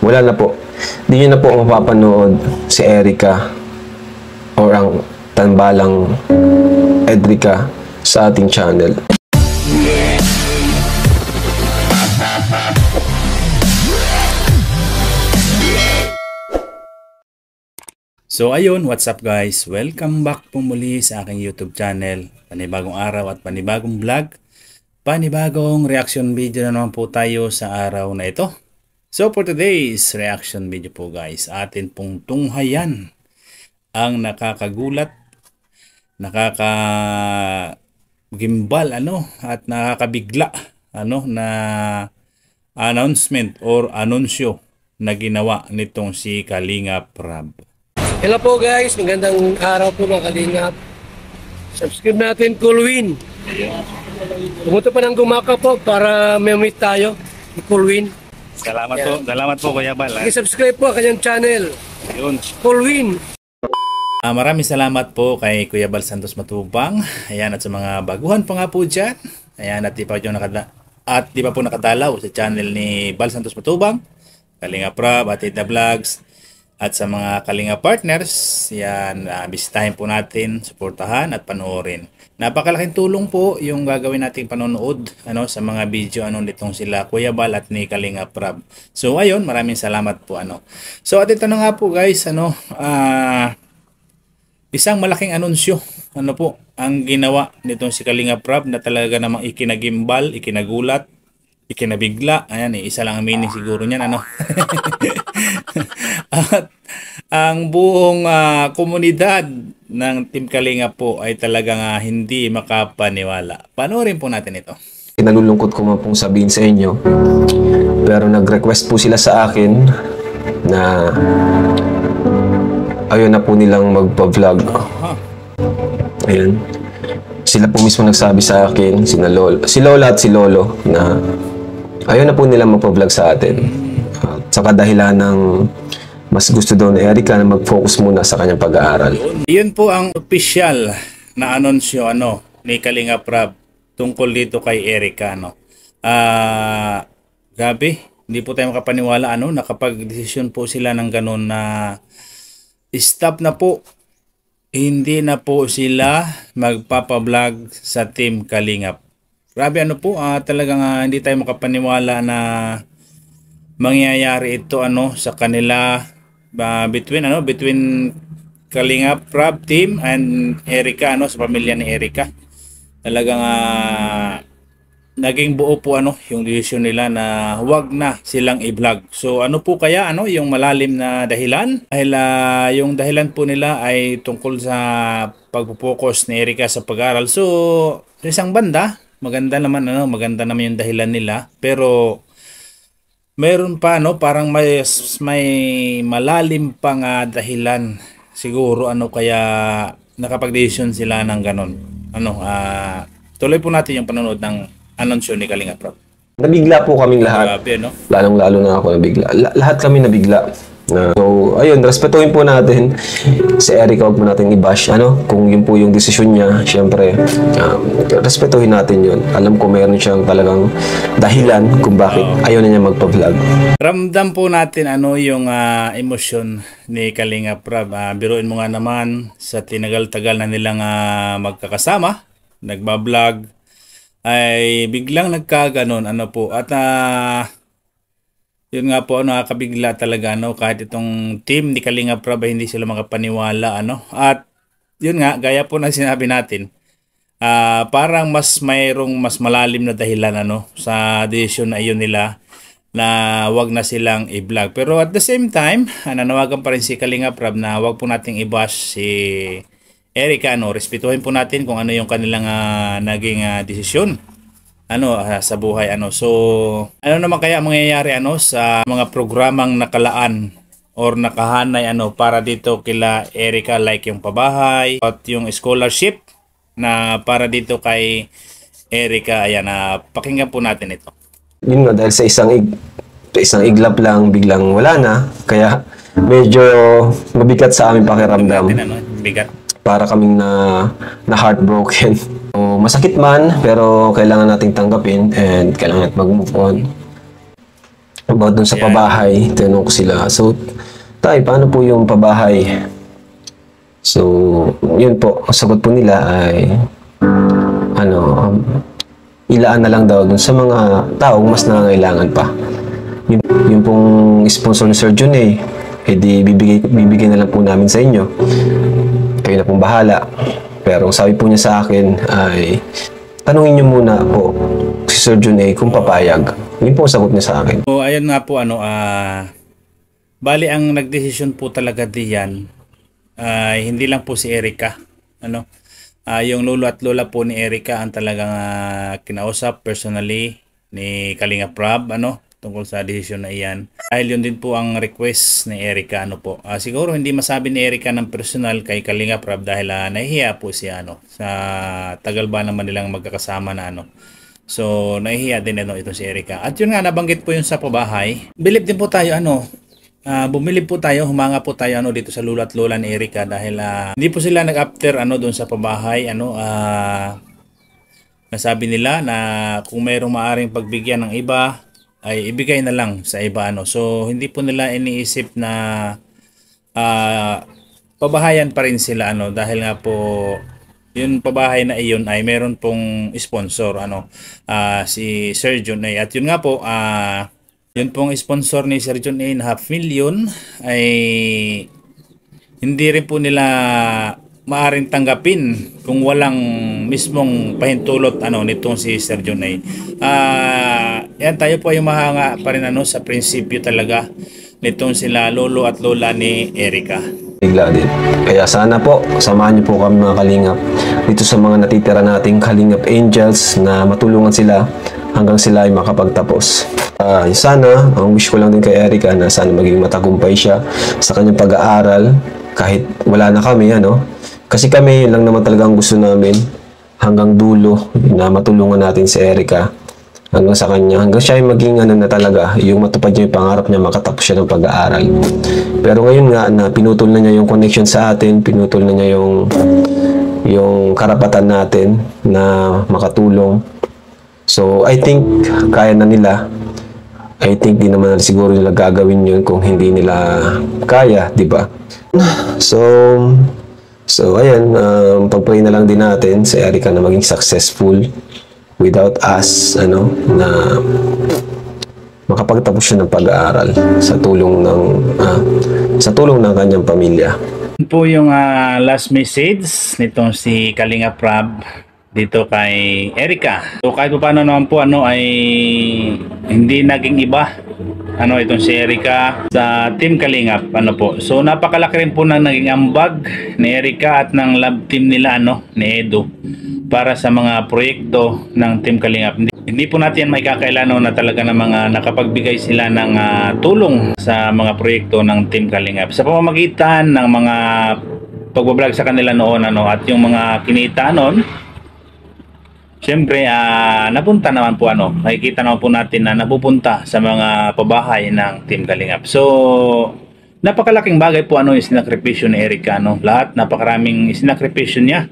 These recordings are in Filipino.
wala na po. Hindi nyo na po mapapanood si Erica or ang tambalang Edrica sa ating channel. So ayun, what's up guys? Welcome back po muli sa aking YouTube channel. Panibagong araw at panibagong vlog. Panibagong reaction video na naman po tayo sa araw na ito. So for today's reaction video po guys, atin pong tunghayan ang nakakagulat, nakakagimbal at nakakabigla na announcement or anunsyo na ginawa nitong si Kalingap Rab. Hello po guys, magandang araw po mga Kalingap. Subscribe natin Coolwin. Pumunta pa ng Gumaka po para may-meet tayo ni Coolwin. Salamat po Kuya Bal. I-subscribe po ang kanyang channel. Ayun. Coolwin. Maraming salamat po kay Kuya Bal Santos Matubang. Ayan, at sa mga baguhan pa nga po dyan. Ayan, at di pa po nakadalaw sa channel ni Bal Santos Matubang, Kalingap Rab, Atita Vlogs. At sa mga Kalinga partners, yan, bisitahin po natin, suportahan at panoorin. Napakalaking tulong po yung gagawin nating panonood sa mga video nitong sila Kuya Bal at ni Kalinga Prab. So ayun, maraming salamat po So at ito na nga po guys, isang malaking anunsyo po ang ginawa nitong si Kalinga Prab na talaga namang ikinagimbal, ikinagulat, ikinabigla. Ayan isa lang ang meaning siguro niyan At ang buong komunidad ng Team Kalinga po ay talagang hindi makapaniwala. Panoorin po natin ito. Kinalulungkot ko man pong sabihin sa inyo, pero nag-request po sila sa akin na ayaw na po nilang magpa-vlog. Ayan. Sila po mismo nagsabi sa akin, si Lola at si Lolo, na ayaw na po nilang magpa-vlog sa atin. Sa kadahilan ng mas gusto daw ni Erica na mag-focus muna sa kanyang pag-aaral. Iyon po ang official na anunsyo ni Kalinga Prab tungkol dito kay Erica. Grabe, hindi po tayo makapaniwala nakapag-desisyon po sila ng ganun na stop na po. Hindi na po sila magpapa-vlog sa Team Kalingap. Grabe talagang hindi tayo makapaniwala na mangyayari ito sa kanila between Kalingap Prab team and Erica sa pamilya ni Erica. Talagang naging buo po yung desisyon nila na huwag na silang i-vlog. So po kaya yung malalim na dahilan? Dahil yung dahilan po nila ay tungkol sa pagpo-focus ni Erica sa pag-aaral. So sa isang banda, maganda naman yung dahilan nila, pero meron pa parang may malalim pang dahilan siguro kaya nakapag-decision sila ng ganun. Tuloy po natin yung panonood ng anunsyo ni Kalinga Prab. Nabigla po kaming lahat. Grabe, Lalong-lalo na ako nabigla. Lahat kami nabigla. So, ayun, respetuhin po natin si Erica, huwag po natin i-bash. Kung yun po yung desisyon niya, syempre, respetuhin natin yun. Alam ko meron siyang talagang dahilan kung bakit ayaw na niya magpa-vlog. Ramdam po natin yung emosyon ni Kalinga Prab. Biruin mo nga naman, sa tinagal-tagal na nilang magkakasama, nagbablog, ay biglang nagkaganon at yun nga po nakakabigla talaga kahit itong team ni Kalinga Prab hindi sila makapaniwala at yun nga gaya po na sinabi natin, parang mayroong mas malalim na dahilan sa decision na iyon nila na wag na silang i-vlog. Pero at the same time, nanawagan pa rin si Kalinga Prab na wag po nating i-bash si Erica. Respetuhin po natin kung yung kanilang naging desisyon sa buhay. So naman kaya mangyayari sa mga programang nakalaan or nakahanay para dito kila Erica, like yung pabahay at yung scholarship na para dito kay Erica. Ayan, pakinggan po natin ito. Yun nga, dahil sa isang iglap lang biglang wala na, kaya medyo mabigat sa aming pakiramdam. Bigat. Para kaming na heartbroken. So, masakit man, pero kailangan nating tanggapin and kailangan natin mag-move on. about dun sa Yeah. pabahay. Tinanong ko sila, so, tay, paano po yung pabahay? So, yun po, ang sagot po nila ay, ilaan na lang daw dun sa mga taong mas nangangailangan pa. Yung pong sponsor ni Sir John di bibigay na lang po namin sa inyo. Kayo na pong bahala. Pero ang sabi po niya sa akin ay, tanungin niyo muna po si Sir John kung papayag. Yun po ang sagot niya sa akin. So ayun nga po bali ang nagdesisyon po talaga diyan hindi lang po si Erica, yung lolo at lola po ni Erica ang talagang kinausap personally ni Kalinga Prab tungkol sa desisyon na iyan. Dahil yun din po ang request ni Erica siguro hindi masabi ni Erica ng personal kay Kalinga Prab dahil nahihiya po siya sa tagal ba naman nilang magkakasama na So nahihiya din ito si Erica. At yun nga nabanggit po yun sa pabahay. Bilib din po tayo bumili po tayo, humanga po tayo dito sa lolo at lola ni Erica dahil hindi po sila nag-after doon sa pabahay nasabi nila na kung mayroong maaring pagbigyan ng iba ay ibigay na lang sa iba so hindi po nila iniisip na pabahayan pa rin sila dahil nga po yung pabahay na iyon ay meron pong sponsor si Sir John at yun nga po yun pong sponsor ni Sir John na 500,000 ay hindi rin po nila maaring tanggapin kung walang mismong pahintulot nitong si Sir John yan tayo po ay mahanga pa rin sa prinsipyo talaga nitong sila lolo at lola ni Erica. Bigla din. Kaya sana po, samahan niyo po kami mga Kalingap dito sa mga natitira nating Kalingap Angels na matulungan sila hanggang sila ay makapagtapos. Sana, ang wish ko lang din kay Erica na sana maging matagumpay siya sa kanyang pag-aaral kahit wala na kami, Kasi kami lang naman talaga ang gusto namin hanggang dulo na matulungan natin si Erica hanggang sa kanya. Hanggang siya ay maging na talaga, yung matupad niya yung pangarap niya, makatapos siya ng pag-aaral. Pero ngayon nga na pinutol na niya yung connection sa atin, pinutol na niya yung karapatan natin na makatulong. So, I think kaya na nila. I think di naman siguro nila gagawin yun kung hindi nila kaya, di ba? So ayan, pag-pray na lang din natin sa Erica na maging successful without us, na makapagtapos siya ng pag-aaral sa tulong ng kanyang pamilya. Po yung last message nitong si Kalinga Prab dito kay Erica. So kahit paano naman po ay hindi naging iba itong si Erica sa Team Kalingap po. So napakalaki rin po ng naging ambag ni Erica at ng love team nila ni Edo para sa mga proyekto ng Team Kalingap. Hindi po natin may kakailan na talaga ng mga nakapagbigay sila ng tulong sa mga proyekto ng Team Kalingap sa pamamagitan ng mga pagbablog sa kanila noon at yung mga kinita noon. Siyempre, napunta naman po nakikita naman po natin na napupunta sa mga pabahay ng Team Kalingap. So, napakalaking bagay po yung sinakripisyo ni Erica. Lahat, napakaraming sinakripisyo niya.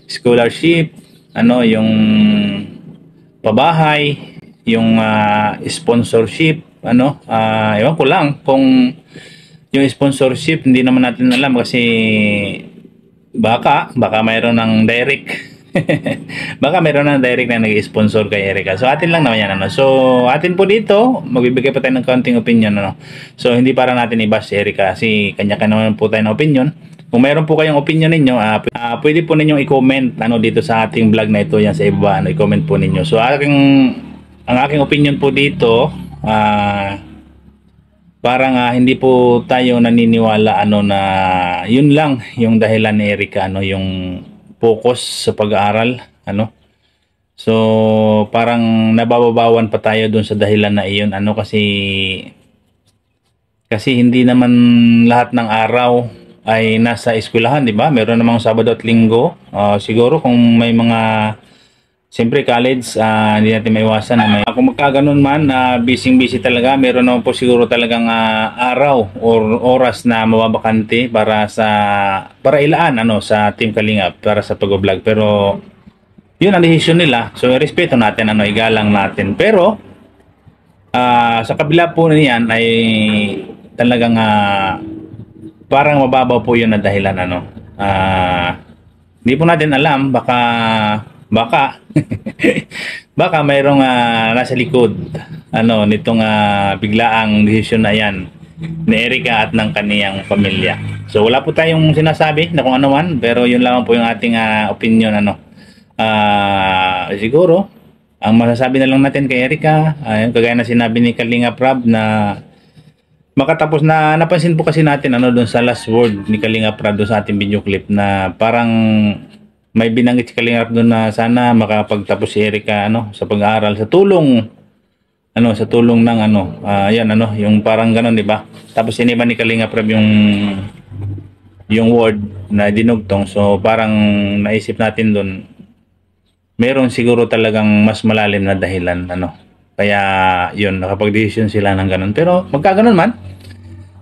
Scholarship, yung pabahay, yung sponsorship, ewan ko lang kung yung sponsorship, hindi naman natin alam kasi baka mayroon ng direct baka meron ng direct na nag-sponsor kay Erica. So atin lang naman yan So atin po dito magbibigay pa tayo ng counting opinion So hindi para natin i-bash si Erica kasi kanya-kanya naman po tayo ng opinion. Kung meron po kayong opinion ninyo pwede po ninyong i-comment dito sa ating vlog na ito yan sa ibaba i-comment po ninyo. So ang aking opinion po dito parang hindi po tayo naniniwala na yun lang yung dahilan ni Erica yung focus sa pag-aaral so parang nabababawan pa tayo dun sa dahilan na iyon kasi hindi naman lahat ng araw ay nasa eskwelahan, di ba? Meron namang Sabado at Linggo. Siguro kung may mga siyempre college, hindi natin maiwasan na may kung magkaganon man busy talaga, meron naman po siguro talagang araw or oras na mababakante para ilaan sa Team Kalingap para sa pag-vlog. Pero yun ang desisyon nila. So respeto natin igalang natin. Pero Sa kabila po niyan ay talagang parang mababaw po yun na dahilan ano. Hindi po natin alam, baka baka mayroong nasa likod ano nitong biglaang desisyon na yan ni Erica at ng kaniyang pamilya. So wala po tayong sinasabi na kung ano man, pero yun lang po yung ating opinion ano. Siguro ang masasabi na lang natin kay Erica, kagaya na sinabi ni Kalinga Prab na makatapos na napansin po kasi natin ano doon sa last word ni Kalinga Prab doon sa ating video clip na parang may binanggit si Kalinga Prab doon na sana makapagtapos si Erica ano sa pag-aaral sa tulong ng yan ano yung parang ganoon, di ba? Tapos iniba ni Kalinga Prab yung word na dinugtong, so parang naisip natin doon meron siguro talagang mas malalim na dahilan ano. Kaya yun, nakapag-decision sila ng ganun. Pero magkaganon man,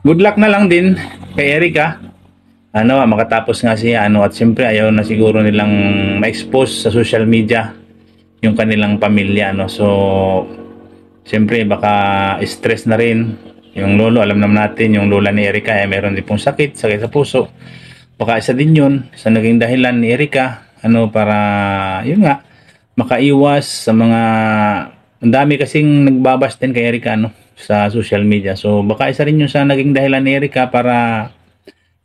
good luck na lang din kay Erica. Makatapos nga siya at siyempre ayaw na siguro nilang ma-expose sa social media yung kanilang pamilya So siyempre baka stress na rin yung lolo. Alam naman natin yung lola ni Erica meron din pong sakit sa puso. Baka isa din yun sa naging dahilan ni Erica para yun nga makaiwas sa mga ang dami kasing nagbabas din kay Erica sa social media. So baka isa rin yun sa naging dahilan ni Erica para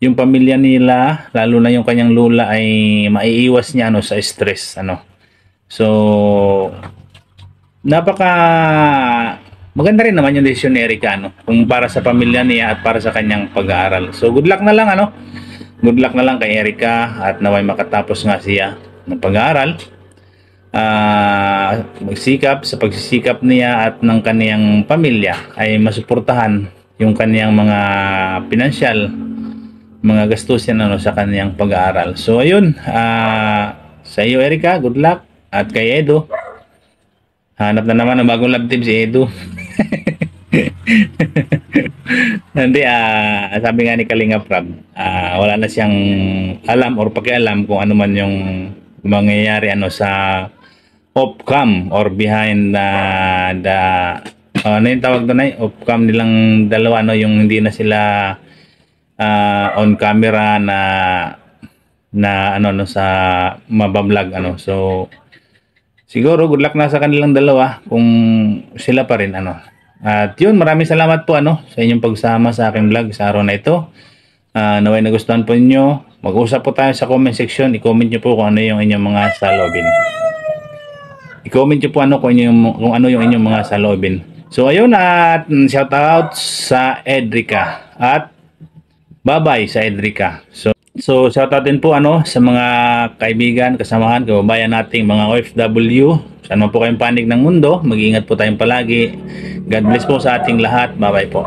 yung pamilya nila, lalo na yung kanyang lola ay maiiwas niya sa stress So napaka maganda rin naman yung desisyon ni Erica kung para sa pamilya niya at para sa kanyang pag-aaral. So good luck na lang Good luck na lang kay Erica at naway makatapos nga siya ng pag-aaral. Magsikap sa pagsisikap niya at ng kaniyang pamilya ay masuportahan yung kaniyang mga pinansyal, mga gastusin sa kaniyang pag-aaral. So ayun, sa iyo Erica, good luck. At kay Edo, hanap na naman ng bagong love team si Edo. Hindi, sabi nga ni Kalinga Prab, wala na siyang alam or pakialam kung ano man yung mangyayari sa off-cam or behind the ano yung tawag doon ay off-cam nilang dalawa yung hindi na sila on camera na sa mabablog so siguro good luck na sa kanilang dalawa kung sila pa rin at yun, maraming salamat po sa inyong pagsama sa aking vlog sa araw na ito. Naway nagustuhan po ninyo, mag-usap po tayo sa comment section. I-comment nyo po kung ano yung inyong mga saloobin. I-comment nyo po kung ano yung inyong mga saloobin. So ayun, at shout out sa Edrica at bye-bye sa Edrica. So shout out din po sa mga kaibigan, kasamahan, kababayan nating mga OFW. Saan man po kayong panig ng mundo, mag-iingat po tayong palagi. God bless po sa ating lahat. Bye-bye po.